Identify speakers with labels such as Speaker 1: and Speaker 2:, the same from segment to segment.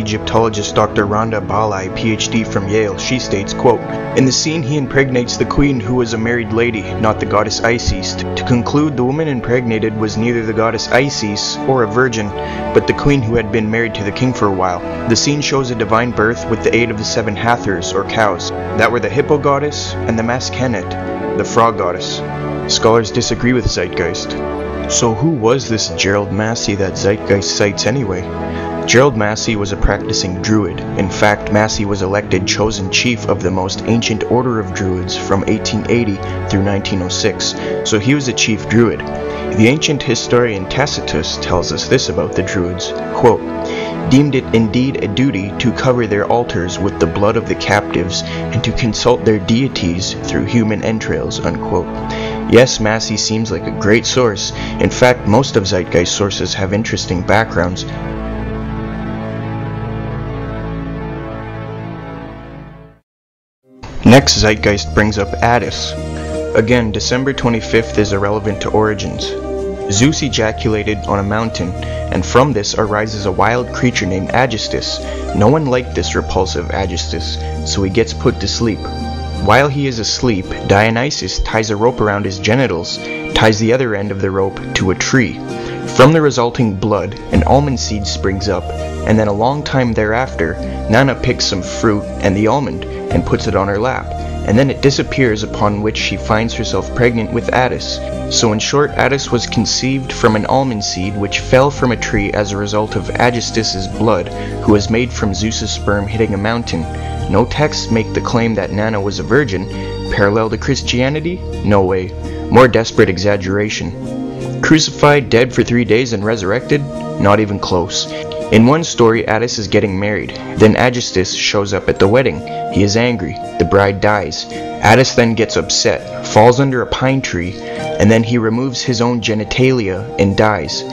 Speaker 1: Egyptologist Dr. Rhonda Bali, PhD from Yale, she states, quote, "In the scene he impregnates the queen who was a married lady, not the goddess Isis. To conclude, the woman impregnated was neither the goddess Isis or a virgin, but the queen who had been married to the king for a while. The scene shows a divine birth with the aid of the 7 Hathors, or cows, that were the hippo goddess and the Maskenet, the frog goddess." Scholars disagree with Zeitgeist. So who was this Gerald Massey that Zeitgeist cites anyway? Gerald Massey was a practicing druid. In fact, Massey was elected chosen chief of the most ancient order of druids from 1880 through 1906, so he was a chief druid. The ancient historian Tacitus tells us this about the druids, quote, "Deemed it indeed a duty to cover their altars with the blood of the captives and to consult their deities through human entrails," unquote. Yes, Massey seems like a great source. In fact, most of Zeitgeist sources have interesting backgrounds. Next, Zeitgeist brings up Attis. Again, December 25th is irrelevant to origins. Zeus ejaculated on a mountain, and from this arises a wild creature named Aegisthus. No one liked this repulsive Aegisthus, so he gets put to sleep. While he is asleep, Dionysus ties a rope around his genitals, ties the other end of the rope to a tree. From the resulting blood, an almond seed springs up, and then a long time thereafter, Nana picks some fruit and the almond, and puts it on her lap, and then it disappears, upon which she finds herself pregnant with Attis. So in short, Attis was conceived from an almond seed which fell from a tree as a result of Aegisthus's blood, who was made from Zeus's sperm hitting a mountain. No texts make the claim that Nana was a virgin. Parallel to Christianity? No way. More desperate exaggeration. Crucified, dead for 3 days, and resurrected? Not even close. In one story, Attis is getting married. Then Aegisthus shows up at the wedding. He is angry. The bride dies. Attis then gets upset, falls under a pine tree, and then he removes his own genitalia and dies.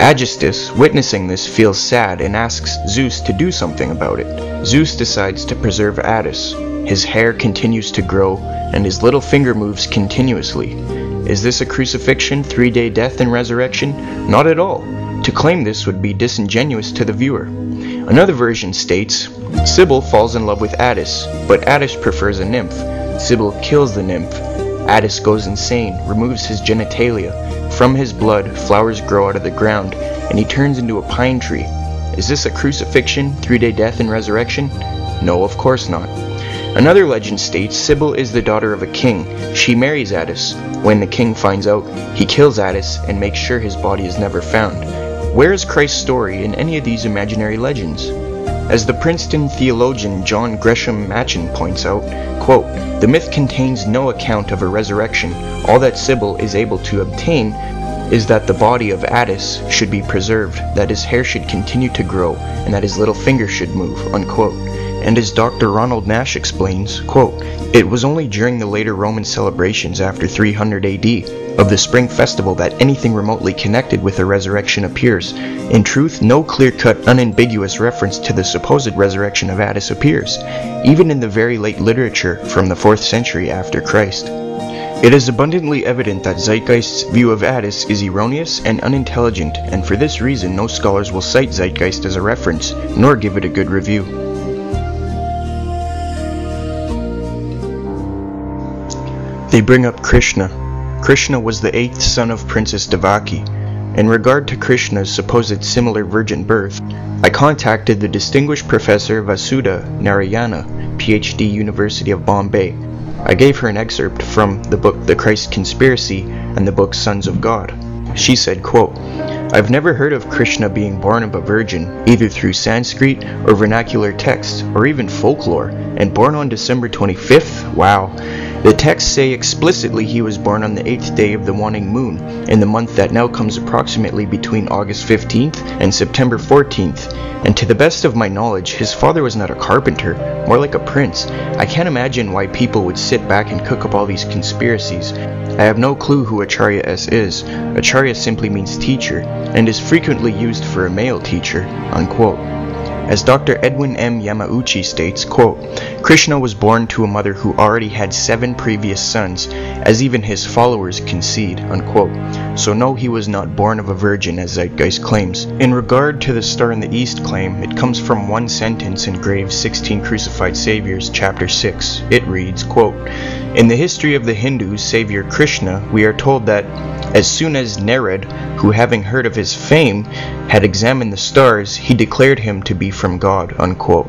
Speaker 1: Aegisthus, witnessing this, feels sad and asks Zeus to do something about it. Zeus decides to preserve Attis. His hair continues to grow, and his little finger moves continuously. Is this a crucifixion, 3-day death and resurrection? Not at all. To claim this would be disingenuous to the viewer. Another version states, Cybele falls in love with Attis, but Attis prefers a nymph. Cybele kills the nymph. Attis goes insane, removes his genitalia. From his blood, flowers grow out of the ground, and he turns into a pine tree. Is this a crucifixion, 3-day death and resurrection? No, of course not. Another legend states Cybele is the daughter of a king. She marries Attis. When the king finds out, he kills Attis and makes sure his body is never found. Where is Christ's story in any of these imaginary legends? As the Princeton theologian John Gresham Machen points out, quote, "The myth contains no account of a resurrection. All that Cybele is able to obtain is that the body of Attis should be preserved, that his hair should continue to grow, and that his little finger should move," unquote. And as Dr. Ronald Nash explains, quote, "It was only during the later Roman celebrations after 300 AD of the spring festival that anything remotely connected with a resurrection appears. In truth, no clear-cut, unambiguous reference to the supposed resurrection of Attis appears, even in the very late literature from the 4th century after Christ. It is abundantly evident that Zeitgeist's view of Attis is erroneous and unintelligent, and for this reason no scholars will cite Zeitgeist as a reference, nor give it a good review." They bring up Krishna. Krishna was the 8th son of Princess Devaki. In regard to Krishna's supposed similar virgin birth, I contacted the distinguished Professor Vasudha Narayana, PhD, University of Bombay. I gave her an excerpt from the book The Christ Conspiracy and the book Sons of God. She said, quote, "I've never heard of Krishna being born of a virgin, either through Sanskrit or vernacular texts, or even folklore, and born on December 25th? Wow. The texts say explicitly he was born on the 8th day of the waning moon, in the month that now comes approximately between August 15th and September 14th, and to the best of my knowledge, his father was not a carpenter, more like a prince. I can't imagine why people would sit back and cook up all these conspiracies. I have no clue who Acharya S is. Acharya simply means teacher, and is frequently used for a male teacher," unquote. As Dr. Edwin M. Yamauchi states, quote, "Krishna was born to a mother who already had 7 previous sons, as even his followers concede," unquote. so no, he was not born of a virgin as Zeitgeist claims. In regard to the Star in the East claim, it comes from one sentence in Graves' 16 Crucified Saviors, chapter 6. It reads, quote, "In the history of the Hindus, Savior Krishna, we are told that as soon as Narad, who having heard of his fame, had examined the stars, he declared him to be from God," unquote.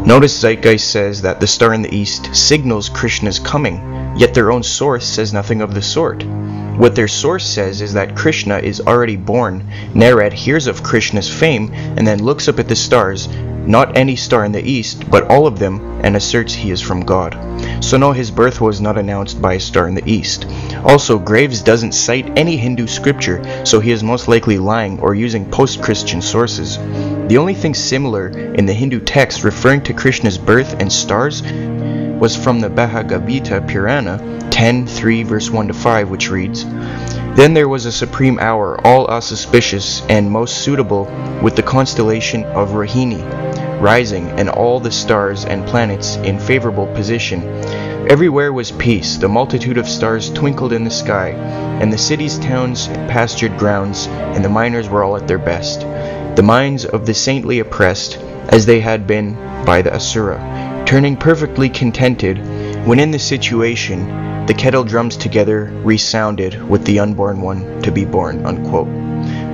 Speaker 1: Notice Zeitgeist says that the star in the east signals Krishna's coming, yet their own source says nothing of the sort. What their source says is that Krishna is already born. Narad hears of Krishna's fame and then looks up at the stars, not any star in the east, but all of them, and asserts he is from God. So no, his birth was not announced by a star in the east. Also, Graves doesn't cite any Hindu scripture, so he is most likely lying or using post-Christian sources. The only thing similar in the Hindu text referring to Krishna's birth and stars was from the Bhagavad Gita Purana 10:3 verse 1-5, which reads, "Then there was a supreme hour, all auspicious and most suitable, with the constellation of Rohini rising, and all the stars and planets in favorable position. Everywhere was peace, the multitude of stars twinkled in the sky, and the cities, towns, pastured grounds, and the miners were all at their best. The minds of the saintly oppressed, as they had been by the Asura, turning perfectly contented, when in the situation the kettle drums together resounded with the unborn one to be born," unquote.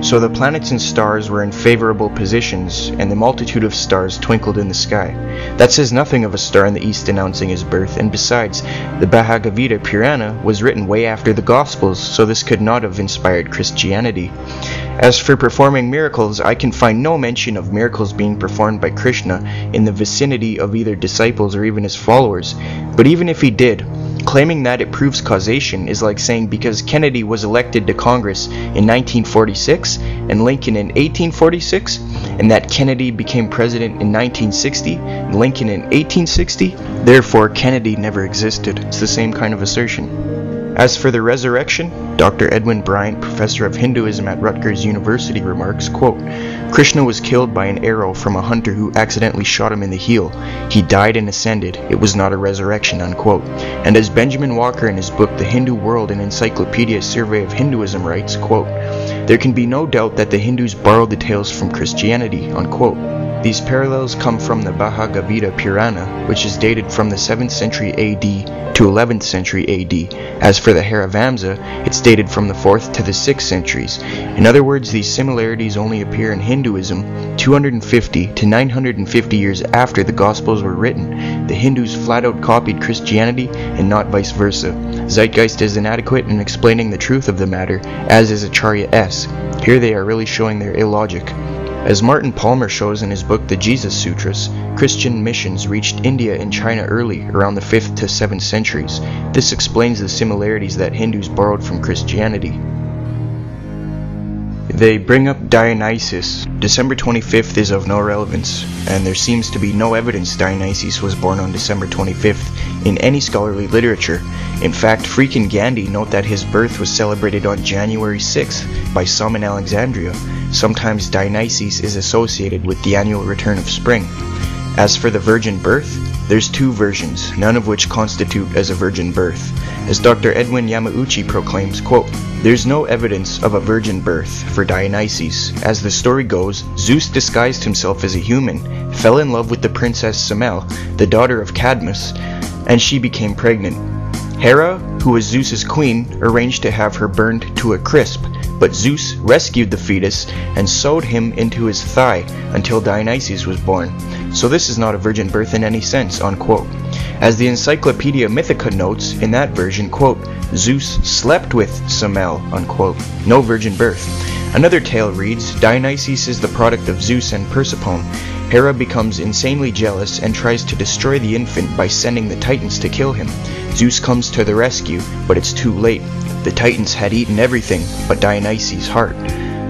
Speaker 1: So the planets and stars were in favorable positions, and the multitude of stars twinkled in the sky. That says nothing of a star in the east announcing his birth, and besides, the Bhagavad Gita Purana was written way after the Gospels, so this could not have inspired Christianity. As for performing miracles, I can find no mention of miracles being performed by Krishna in the vicinity of either disciples or even his followers, but even if he did, claiming that it proves causation is like saying because Kennedy was elected to Congress in 1946 and Lincoln in 1846, and that Kennedy became president in 1960 and Lincoln in 1860, therefore Kennedy never existed. It's the same kind of assertion. As for the resurrection, Dr. Edwin Bryant, professor of Hinduism at Rutgers University, remarks, quote, "Krishna was killed by an arrow from a hunter who accidentally shot him in the heel. He died and ascended. It was not a resurrection," unquote. And as Benjamin Walker in his book The Hindu World, an Encyclopedia Survey of Hinduism writes, quote, "There can be no doubt that the Hindus borrowed the tales from Christianity," unquote. These parallels come from the Bhagavad Gita Purana, which is dated from the 7th century AD to 11th century AD. As for the Haravamsa, it's dated from the 4th to the 6th centuries. In other words, these similarities only appear in Hinduism 250 to 950 years after the Gospels were written. The Hindus flat out copied Christianity and not vice versa. Zeitgeist is inadequate in explaining the truth of the matter, as is Acharya S. Here they are really showing their illogic. As Martin Palmer shows in his book The Jesus Sutras, Christian missions reached India and China early, around the 5th to 7th centuries. This explains the similarities that Hindus borrowed from Christianity. They bring up Dionysus. December 25th is of no relevance, and there seems to be no evidence Dionysus was born on December 25th in any scholarly literature. In fact, Freke and Gandhi note that his birth was celebrated on January 6th by some in Alexandria. Sometimes Dionysus is associated with the annual return of spring. As for the virgin birth, there's two versions, none of which constitute as a virgin birth. As Dr. Edwin Yamauchi proclaims, quote, "There's no evidence of a virgin birth for Dionysus. As the story goes, Zeus disguised himself as a human, fell in love with the princess Semele, the daughter of Cadmus, and she became pregnant. Hera, who was Zeus's queen, arranged to have her burned to a crisp, but Zeus rescued the fetus and sewed him into his thigh until Dionysus was born. So this is not a virgin birth in any sense," unquote. As the Encyclopedia Mythica notes, in that version, quote, "Zeus slept with Semele," unquote. No virgin birth. Another tale reads, Dionysus is the product of Zeus and Persephone. Hera becomes insanely jealous and tries to destroy the infant by sending the Titans to kill him. Zeus comes to the rescue, but it's too late. The Titans had eaten everything but Dionysus' heart.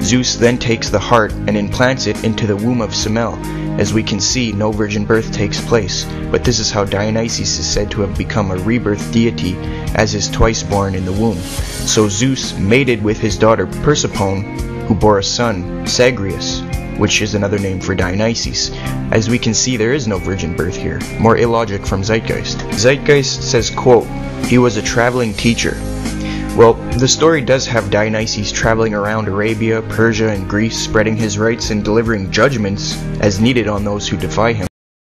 Speaker 1: Zeus then takes the heart and implants it into the womb of Semele. As we can see, no virgin birth takes place, but this is how Dionysus is said to have become a rebirth deity, as is twice born in the womb. So Zeus mated with his daughter Persephone, who bore a son, Sagrius, which is another name for Dionysus. As we can see, there is no virgin birth here. More illogic from Zeitgeist. Zeitgeist says, quote, "He was a traveling teacher." Well, the story does have Dionysus traveling around Arabia, Persia, and Greece, spreading his rights and delivering judgments as needed on those who defy him.